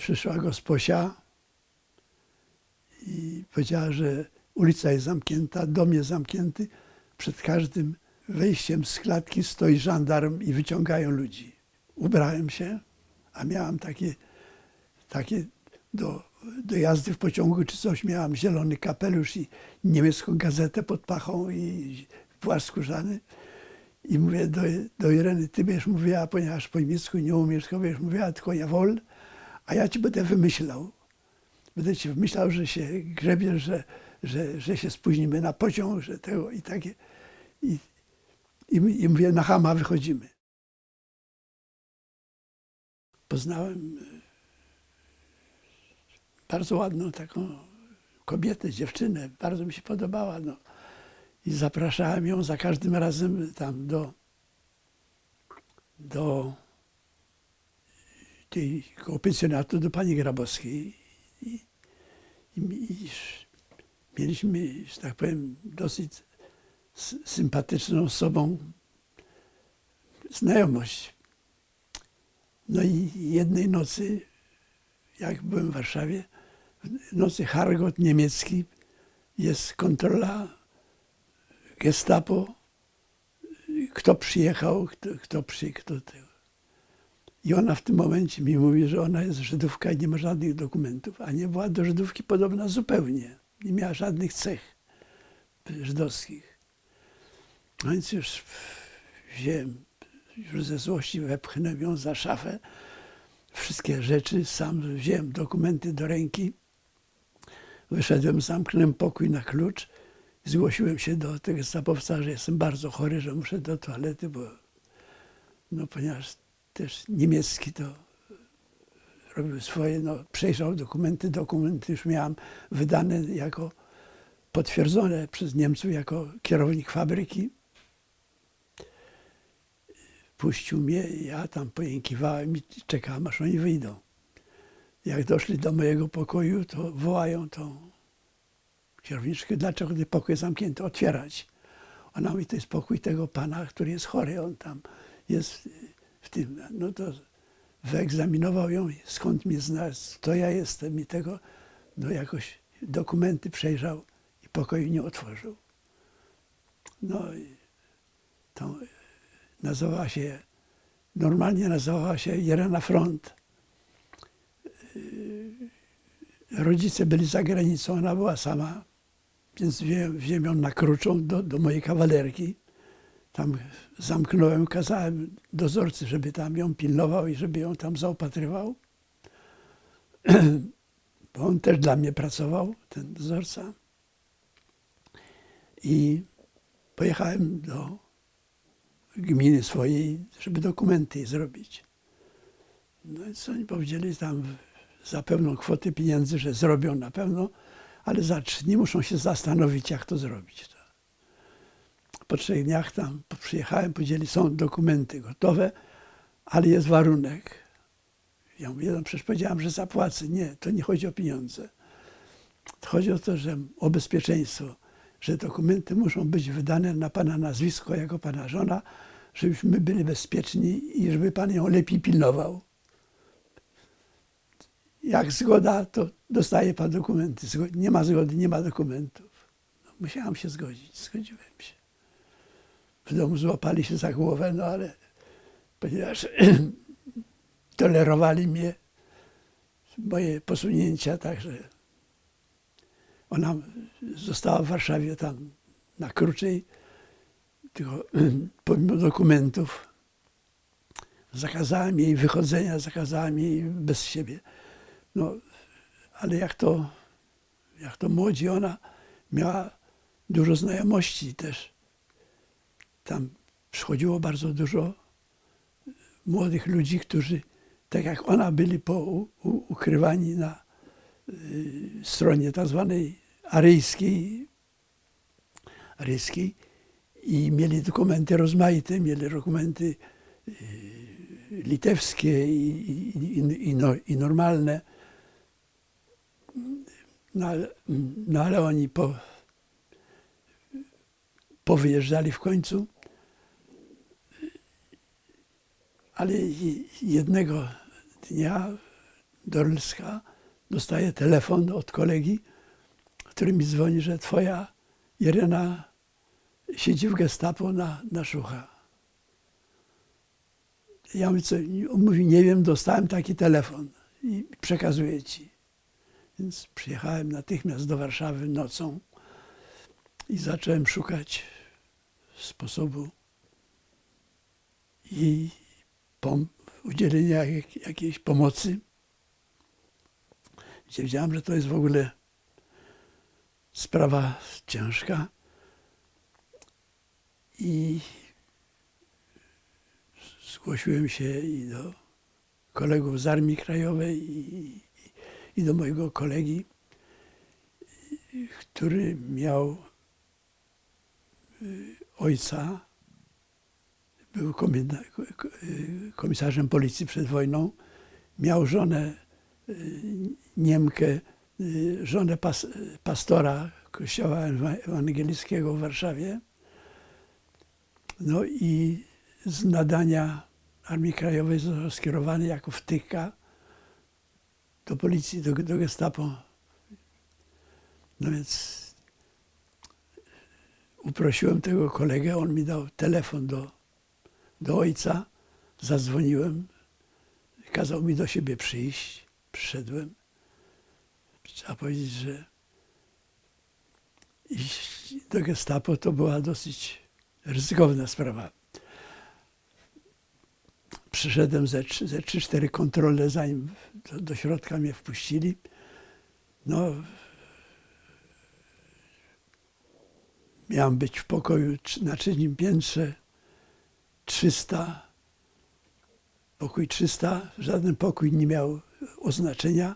przyszła gosposia i powiedziała, że ulica jest zamknięta, dom jest zamknięty. Przed każdym wejściem z klatki stoi żandarm i wyciągają ludzi. Ubrałem się, a miałam takie do jazdy w pociągu czy coś, miałam zielony kapelusz i niemiecką gazetę pod pachą i płaszcz skórzany. I mówię do Ireny, ty będziesz mówiła, ponieważ po niemiecku nie umiesz, tylko będziesz mówiła tylko jawohl, a ja ci będę wymyślał. Będę ci wymyślał, że się grzebiesz, że się spóźnimy na pociąg, że tego i takie. I mówię, na chama wychodzimy. Poznałem bardzo ładną taką kobietę, dziewczynę, bardzo mi się podobała. No. I zapraszałem ją za każdym razem tam do tego pensjonatu do pani Grabowskiej. I mieliśmy, że tak powiem, dosyć sympatyczną z sobą znajomość. No i jednej nocy, jak byłem w Warszawie, w nocy Hargot niemiecki, jest kontrola Gestapo, kto przyjechał, kto tego. I ona w tym momencie mi mówi, że ona jest Żydówka i nie ma żadnych dokumentów, a nie była do Żydówki podobna zupełnie. Nie miała żadnych cech żydowskich. No więc już ze złości wepchnąłem ją za szafę. Wszystkie rzeczy, sam wziąłem dokumenty do ręki. Wyszedłem, zamknąłem pokój na klucz. Zgłosiłem się do tego gestapowca, że jestem bardzo chory, że muszę do toalety, bo ponieważ też niemiecki to robił swoje, przejrzał dokumenty już miałam wydane jako potwierdzone przez Niemców jako kierownik fabryki. Puścił mnie, ja tam pojękiwałem i czekałem, aż oni wyjdą. Jak doszli do mojego pokoju, to wołają tą kierowniczkę, dlaczego ten pokój jest zamknięty, otwierać. Ona mówi, to jest pokój tego pana, który jest chory, on tam jest w tym. No to wyegzaminował ją, skąd mnie zna, kto ja jestem i tego, jakoś dokumenty przejrzał i pokoju nie otworzył. No i to normalnie nazywała się Irena Front. Rodzice byli za granicą, ona była sama, więc wziąłem ją na Kruczą do mojej kawalerki. Tam zamknąłem, kazałem dozorcy, żeby tam ją pilnował i żeby ją tam zaopatrywał. Bo on też dla mnie pracował, ten dozorca. I pojechałem do gminy swojej, żeby dokumenty zrobić. No i co oni powiedzieli tam za pewną kwotę pieniędzy, że zrobią na pewno, ale za 3 dni muszą się zastanowić, jak to zrobić. Po 3 dniach tam przyjechałem, powiedzieli, są dokumenty gotowe, ale jest warunek. Ja mówię, przecież powiedziałem, że zapłacę. Nie, to nie chodzi o pieniądze. To chodzi o to, że o bezpieczeństwo, że dokumenty muszą być wydane na pana nazwisko jako pana żona, żebyśmy byli bezpieczni i żeby pan ją lepiej pilnował. Jak zgoda, to dostaje pan dokumenty. Nie ma zgody, nie ma dokumentów. Musiałam się zgodzić, zgodziłem się. W domu złapali się za głowę, ale ponieważ tolerowali mnie, moje posunięcia, także ona została w Warszawie tam na krócej, tylko pomimo dokumentów zakazałem jej wychodzenia, zakazałem jej bez siebie. Ale jak to młodzi, ona miała dużo znajomości też. Tam przychodziło bardzo dużo młodych ludzi, którzy, tak jak ona, byli ukrywani na stronie tak zwanej aryjskiej i mieli dokumenty rozmaite, mieli dokumenty litewskie i normalne. Ale oni powyjeżdżali w końcu. Ale jednego dnia do Rylska, dostaję telefon od kolegi, który mi dzwoni, że twoja Irena siedzi w gestapo na Szucha. Ja mówię, on mówi, nie wiem, dostałem taki telefon i przekazuję ci. Więc przyjechałem natychmiast do Warszawy nocą i zacząłem szukać sposobu i udzielenia jakiejś pomocy. Wiedziałem, że to jest w ogóle sprawa ciężka i zgłosiłem się i do kolegów z Armii Krajowej i do mojego kolegi, który miał ojca, był komisarzem policji przed wojną, miał żonę Niemkę, żonę pastora kościoła ewangelickiego w Warszawie. No i z nadania Armii Krajowej został skierowany jako wtyczka do policji, do gestapo. No więc uprosiłem tego kolegę, on mi dał telefon do ojca, zadzwoniłem, kazał mi do siebie przyjść, przyszedłem. Trzeba powiedzieć, że iść do gestapo to była dosyć ryzykowna sprawa. Przyszedłem ze 3-4 kontrole, zanim do środka mnie wpuścili. No, miałem być w pokoju na 3. piętrze 300, pokój 300, żaden pokój nie miał oznaczenia.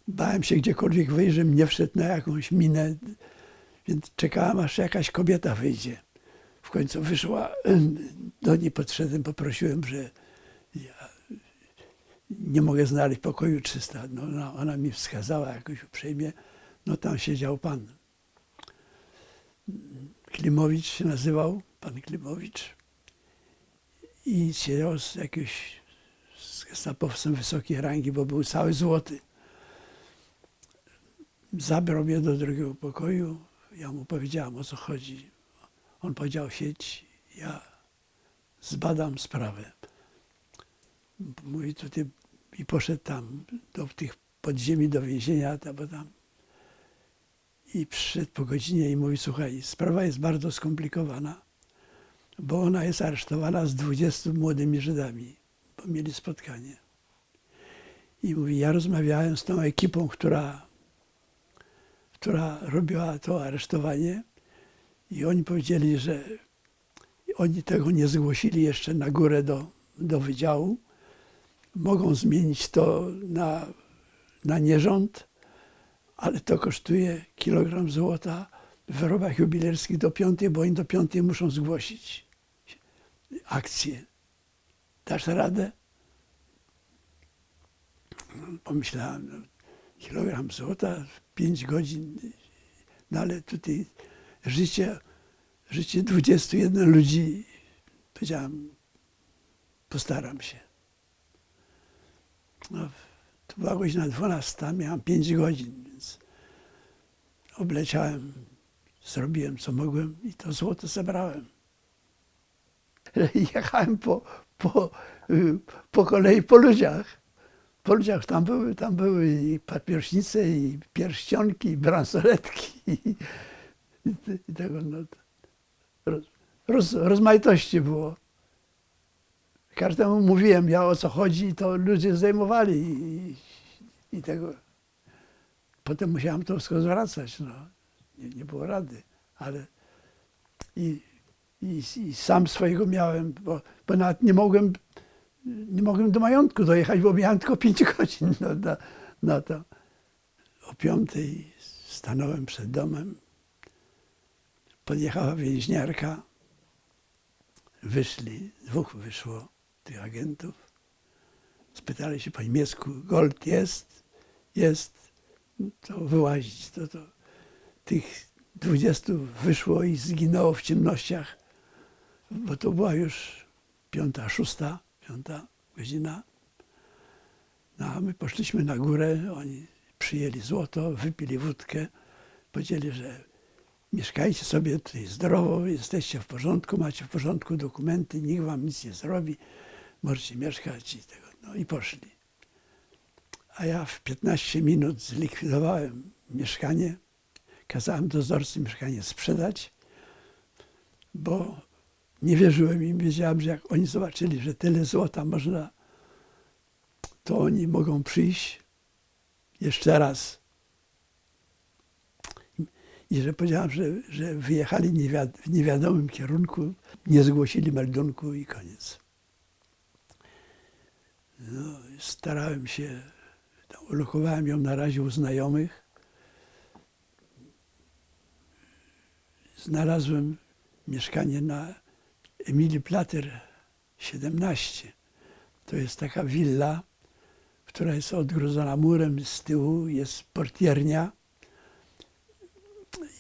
Bałem się gdziekolwiek wyjść, żebym nie wszedł na jakąś minę, więc czekałem, aż jakaś kobieta wyjdzie. W końcu wyszła, do niej podszedłem, poprosiłem, że ja nie mogę znaleźć pokoju 300. No, ona mi wskazała jakoś uprzejmie, no tam siedział pan Klimowicz się nazywał, pan Klimowicz, i siedział z jakimś gestapowcem wysokiej rangi, bo był cały złoty. Zabrał mnie do drugiego pokoju, ja mu powiedziałem, o co chodzi. On powiedział, siedź, ja zbadam sprawę. Mówi tutaj i poszedł tam do tych podziemi, do więzienia, bo tam. I przyszedł po godzinie i mówi, słuchaj, sprawa jest bardzo skomplikowana, bo ona jest aresztowana z 20 młodymi Żydami, bo mieli spotkanie. I mówi, ja rozmawiałem z tą ekipą, która robiła to aresztowanie, i oni powiedzieli, że oni tego nie zgłosili jeszcze na górę do wydziału. Mogą zmienić to na nierząd, ale to kosztuje kilogram złota w wyrobach jubilerskich do 5, bo oni do 5 muszą zgłosić akcję. Dasz radę? Pomyślałem, no, kilogram złota, 5 godzin, no ale tutaj życie 21 ludzi, powiedziałem, postaram się. No, to była godzina 12, miałem 5 godzin, więc obleciałem, zrobiłem co mogłem i to złoto zebrałem. Jechałem po kolei po ludziach. Po ludziach tam były i papierośnice, i pierścionki, i bransoletki, i tego, no, rozmaitości było. Każdemu mówiłem, ja o co chodzi, i to ludzie zdejmowali i tego. Potem musiałem to wszystko zwracać, no. Nie było rady, ale i sam swojego miałem, bo nawet nie mogłem do majątku dojechać, bo miałem tylko 5 godzin na to. O 5 stanąłem przed domem, podjechała więźniarka, dwóch wyszło tych agentów, spytali się po niemiecku, Gold jest, to wyłazić. To tych 20 wyszło i zginęło w ciemnościach, bo to była już 5, 6 godzina. No a my poszliśmy na górę, oni przyjęli złoto, wypili wódkę, powiedzieli, że mieszkajcie sobie tutaj zdrowo, jesteście w porządku, macie w porządku dokumenty, nikt wam nic nie zrobi, możecie mieszkać i tego. No i poszli. A ja w 15 minut zlikwidowałem mieszkanie, kazałem dozorcy mieszkanie sprzedać, bo nie wierzyłem im, wiedziałem, że jak oni zobaczyli, że tyle złota można, to oni mogą przyjść jeszcze raz. I że powiedziałem, że wyjechali w niewiadomym kierunku, nie zgłosili meldunku i koniec. No, starałem się, ulokowałem ją na razie u znajomych. Znalazłem mieszkanie na Emilii Plater 17. To jest taka willa, która jest odgrodzona murem, z tyłu jest portiernia.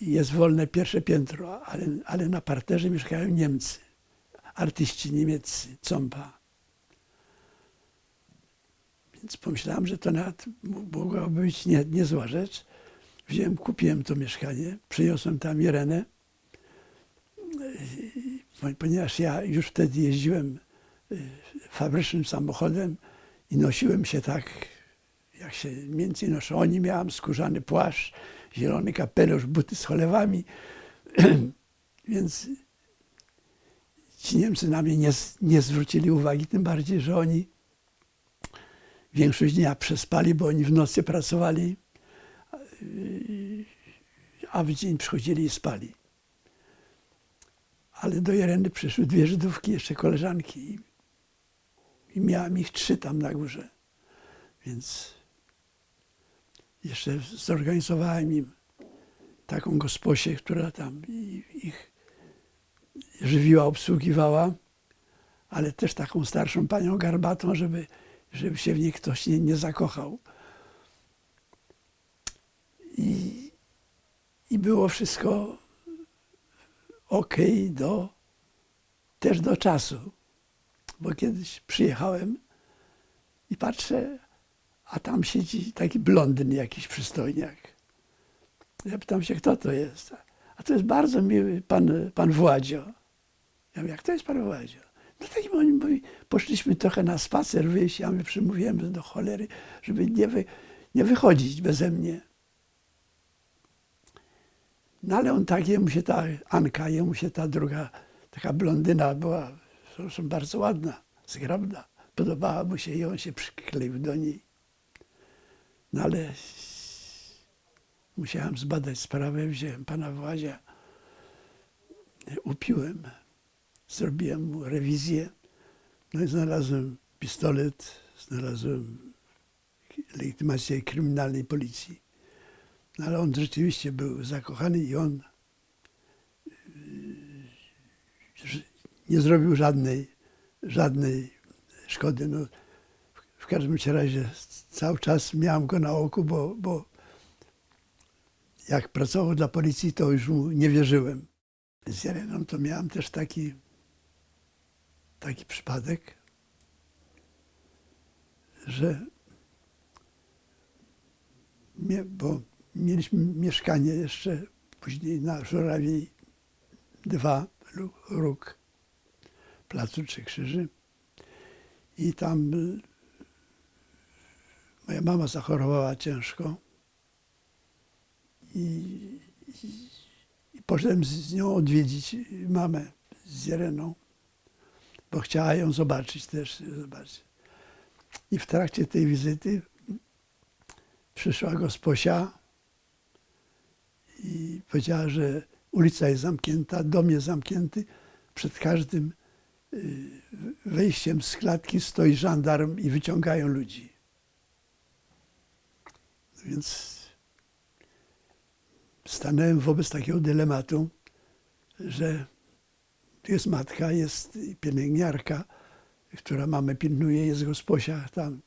Jest wolne pierwsze piętro, ale na parterze mieszkają Niemcy, artyści niemieccy, Zomba. Więc pomyślałem, że to nawet mogłaby być niezła rzecz. Kupiłem to mieszkanie, przyniosłem tam Irenę, ponieważ ja już wtedy jeździłem fabrycznym samochodem i nosiłem się tak, jak się mniej więcej noszą oni. Miałem skórzany płaszcz, zielony kapelusz, buty z cholewami, więc ci Niemcy na mnie nie zwrócili uwagi, tym bardziej, że oni większość dnia przespali, bo oni w nocy pracowali, a w dzień przychodzili i spali. Ale do Ireny przyszły 2 Żydówki, jeszcze koleżanki i miałem ich 3 tam na górze, więc jeszcze zorganizowałem im taką gosposię, która tam ich żywiła, obsługiwała, ale też taką starszą panią garbatą, żeby się w niej ktoś nie zakochał. I było wszystko okej też do czasu, bo kiedyś przyjechałem i patrzę, a tam siedzi taki blondyn, jakiś przystojniak. Ja pytam się, kto to jest? A to jest bardzo miły pan Władzio. Ja mówię, jak to jest pan Władzio? No tak oni mówi, poszliśmy trochę na spacer wyjść, ja my przymówiłem do cholery, żeby nie wychodzić beze mnie. No ale on tak, jemu się ta Anka, jemu się ta druga, taka blondyna była, zresztą bardzo ładna, zgrabna. Podobała mu się i on się przykleił do niej. No ale musiałem zbadać sprawę, wziąłem pana Władzia, upiłem, zrobiłem mu rewizję, no i znalazłem pistolet, znalazłem legitymację kryminalnej policji. No ale on rzeczywiście był zakochany i on nie zrobił żadnej szkody. No, w każdym razie cały czas miałem go na oku, bo jak pracował dla policji, to już mu nie wierzyłem. Z Ireną to miałem też taki przypadek, że bo mieliśmy mieszkanie jeszcze później na Żurawiej 2, Róg, Placu Trzech Krzyży. I tam moja mama zachorowała ciężko i poszedłem z nią odwiedzić mamę z Ireną, bo chciała ją zobaczyć też. I w trakcie tej wizyty przyszła gosposia i powiedziała, że ulica jest zamknięta, dom jest zamknięty. Przed każdym wejściem z klatki stoi żandarm i wyciągają ludzi. Więc stanąłem wobec takiego dylematu, że tu jest matka, jest pielęgniarka, która mamę pilnuje, jest gosposia tam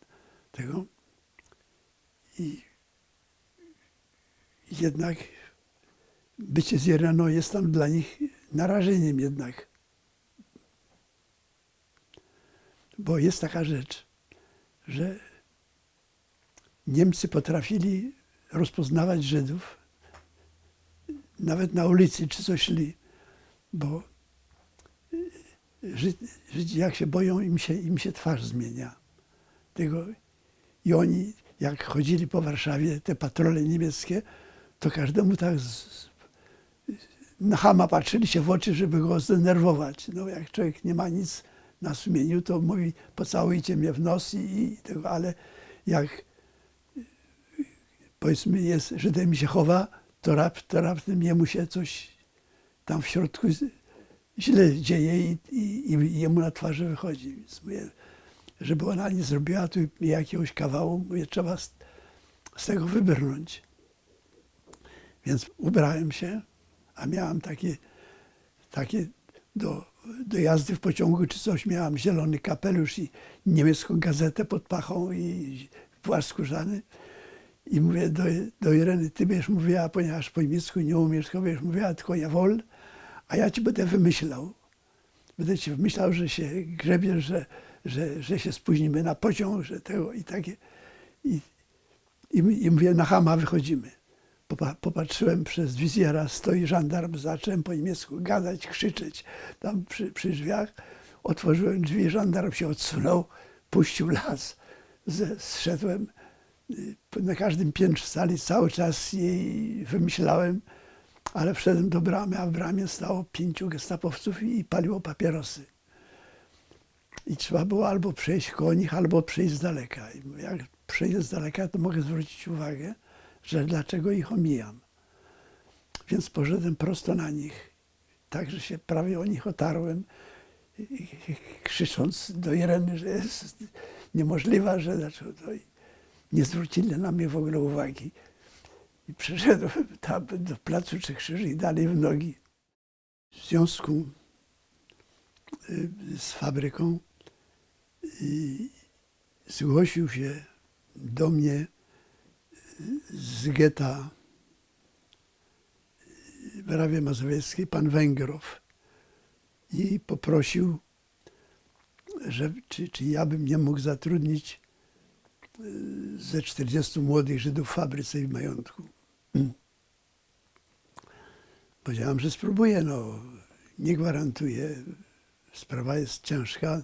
tego. I jednak bycie z Ireną jest tam dla nich narażeniem jednak. Bo jest taka rzecz, że Niemcy potrafili rozpoznawać Żydów, nawet na ulicy czy coś szli, bo Żydzi jak się boją, im się twarz zmienia. I oni, jak chodzili po Warszawie, te patrole niemieckie, to każdemu tak na chama patrzyli się w oczy, żeby go zdenerwować. No, jak człowiek nie ma nic na sumieniu, to mówi, pocałujcie mnie w nos i tego, ale jak powiedzmy jest, Żydem się chowa, to raptem jemu się coś tam w środku źle dzieje i jemu na twarzy wychodzi. Więc mówię, żeby ona nie zrobiła tu jakiegoś kawału, mówię, trzeba z tego wybrnąć. Więc ubrałem się, a miałem takie do jazdy w pociągu czy coś, miałem zielony kapelusz i niemiecką gazetę pod pachą i płaszcz skórzany. I mówię do Ireny, ty będziesz mówiła, ponieważ po niemiecku nie umiesz, to będziesz mówiła tylko jawohl, a ja ci będę wymyślał. Będę ci wymyślał, że się grzebiesz, że się spóźnimy na pociąg, że tego i takie. I mówię, na chama wychodzimy. Popatrzyłem przez wizjera, stoi żandarm, zacząłem po niemiecku gadać, krzyczeć tam przy drzwiach. Otworzyłem drzwi, żandarm się odsunął, puścił las. Zszedłem. Na każdym piętrze sali cały czas jej wymyślałem, ale wszedłem do bramy, a w bramie stało 5 gestapowców i paliło papierosy. I trzeba było albo przejść koło nich, albo przejść z daleka. I jak przejdę z daleka, to mogę zwrócić uwagę, że dlaczego ich omijam. Więc poszedłem prosto na nich, tak, że się prawie o nich otarłem, krzycząc do Ireny, że jest niemożliwa, że dlaczego to. Nie zwrócili na mnie w ogóle uwagi. I przeszedłem tam do Placu Trzech Krzyży i dalej w nogi. W związku z fabryką zgłosił się do mnie z getta w Rawie Mazowieckiej pan Węgrow i poprosił, że czy ja bym nie mógł zatrudnić ze 40 młodych Żydów w fabryce i w majątku. Powiedziałem, że spróbuję, no nie gwarantuję, sprawa jest ciężka,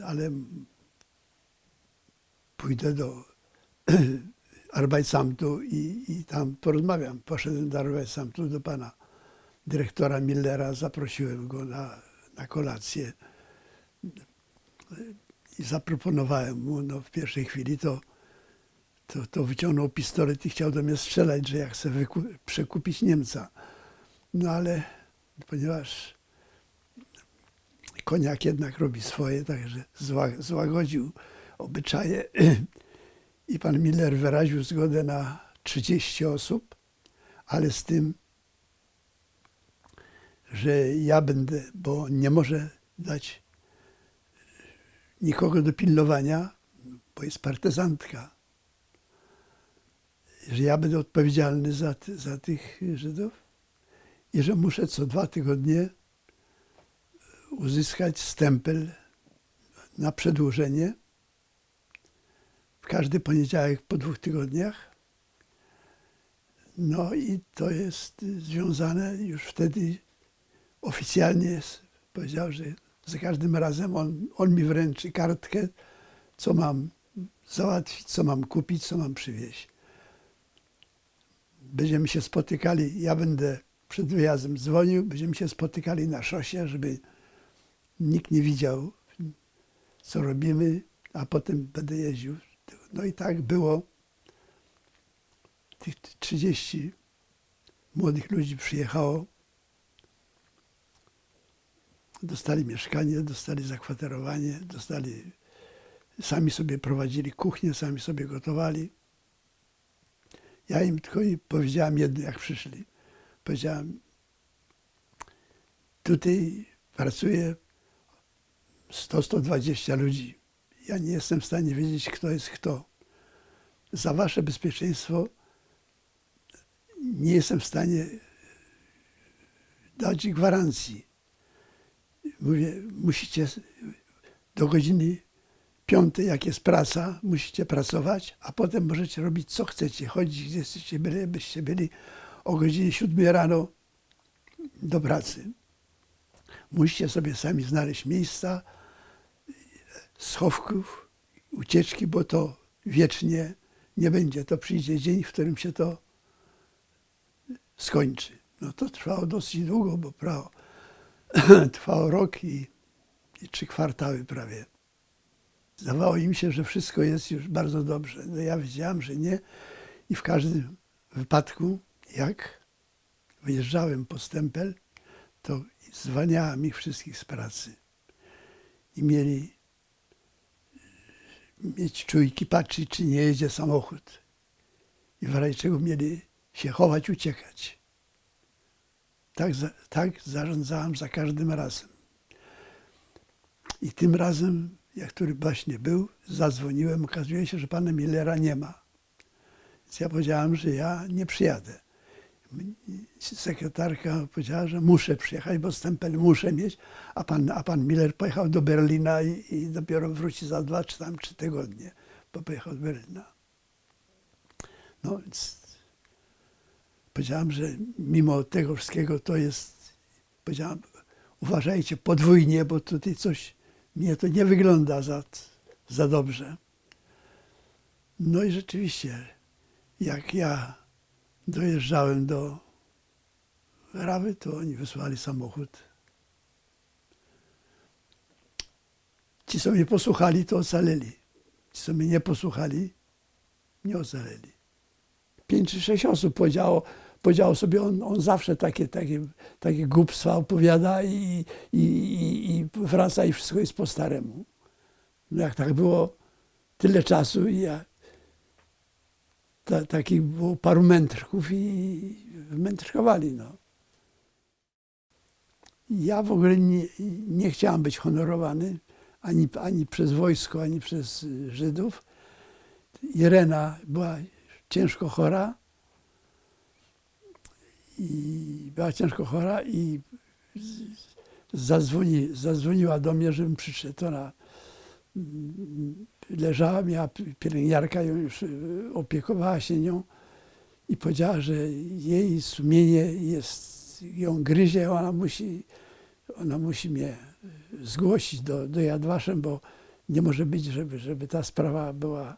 ale pójdę do Arbeitsamtu i tam porozmawiam. Poszedłem do Arbeitsamtu, do pana dyrektora Millera, zaprosiłem go na kolację. I zaproponowałem mu, no w pierwszej chwili to wyciągnął pistolet i chciał do mnie strzelać, że ja chcę przekupić Niemca. No ale ponieważ koniak jednak robi swoje, także złagodził obyczaje i pan Miller wyraził zgodę na 30 osób, ale z tym, że ja będę, bo nie może dać nikogo do pilnowania, bo jest partyzantka, że ja będę odpowiedzialny za tych Żydów i że muszę co 2 tygodnie uzyskać stempel na przedłużenie w każdy poniedziałek po 2 tygodniach. No i to jest związane już wtedy oficjalnie, powiedział, że za każdym razem on mi wręczy kartkę, co mam załatwić, co mam kupić, co mam przywieźć. Będziemy się spotykali, ja będę przed wyjazdem dzwonił, będziemy się spotykali na szosie, żeby nikt nie widział, co robimy, a potem będę jeździł. No i tak było. Tych 30 młodych ludzi przyjechało. Dostali mieszkanie, dostali zakwaterowanie, sami sobie prowadzili kuchnię, sami sobie gotowali. Ja im tylko powiedziałem jedno, jak przyszli. Powiedziałem, tutaj pracuje 100-120 ludzi. Ja nie jestem w stanie wiedzieć, kto jest kto. Za wasze bezpieczeństwo nie jestem w stanie dać gwarancji. Mówię, musicie do godziny 5, jak jest praca, musicie pracować, a potem możecie robić co chcecie, chodzić gdzie chcecie, byście byli o godzinie 7 rano do pracy. Musicie sobie sami znaleźć miejsca, schowków, ucieczki, bo to wiecznie nie będzie. To przyjdzie dzień, w którym się to skończy. No to trwało dosyć długo, bo trwało rok i 3 kwartały prawie. Zdawało im się, że wszystko jest już bardzo dobrze. No ja wiedziałem, że nie. I w każdym wypadku, jak wyjeżdżałem po stempel, to zwalniałem ich wszystkich z pracy. I mieć czujki, patrzeć, czy nie jedzie samochód. I w razie czego mieli się chować, uciekać. Tak zarządzałem za każdym razem. I tym razem, jak który właśnie był, zadzwoniłem, okazuje się, że pana Millera nie ma. Więc ja powiedziałem, że ja nie przyjadę. Sekretarka powiedziała, że muszę przyjechać, bo stempel muszę mieć, a pan Miller pojechał do Berlina i dopiero wróci za 2 czy 3 tygodnie, bo pojechał do Berlina. No więc powiedziałem, że mimo tego wszystkiego to jest, powiedziałem, uważajcie podwójnie, bo tutaj coś, mnie to nie wygląda za dobrze. No i rzeczywiście, jak ja dojeżdżałem do Rawy, to oni wysłali samochód. Ci, co mnie posłuchali, to ocaleli. Ci, co mnie nie posłuchali, nie ocaleli. 5 czy 6 osób powiedziało sobie, on zawsze takie głupstwa opowiada i wraca i wszystko jest po staremu. No jak tak było tyle czasu i takich było paru mędrków i mędrkowali. No. Ja w ogóle nie chciałem być honorowany ani przez wojsko, ani przez Żydów. Irena była ciężko chora i zadzwoniła do mnie, żebym przyszedł. Ona leżała, miała pielęgniarka, już opiekowała się nią i powiedziała, że jej sumienie ją gryzie, ona musi mnie zgłosić do Yad Vashem, bo nie może być, żeby ta sprawa była,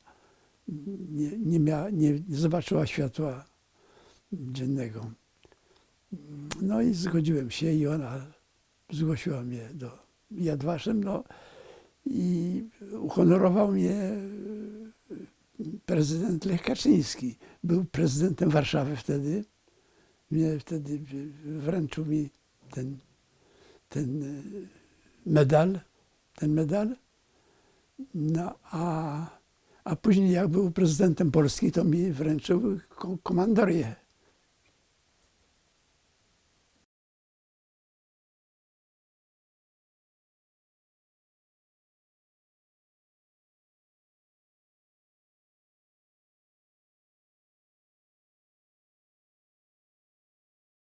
nie zobaczyła światła dziennego. No i zgodziłem się i ona zgłosiła mnie do Yad Vashem, no i uhonorował mnie prezydent Lech Kaczyński. Był prezydentem Warszawy wtedy. Wtedy wręczył mi ten medal. No, a później jak był prezydentem Polski, to mi wręczył komandorię.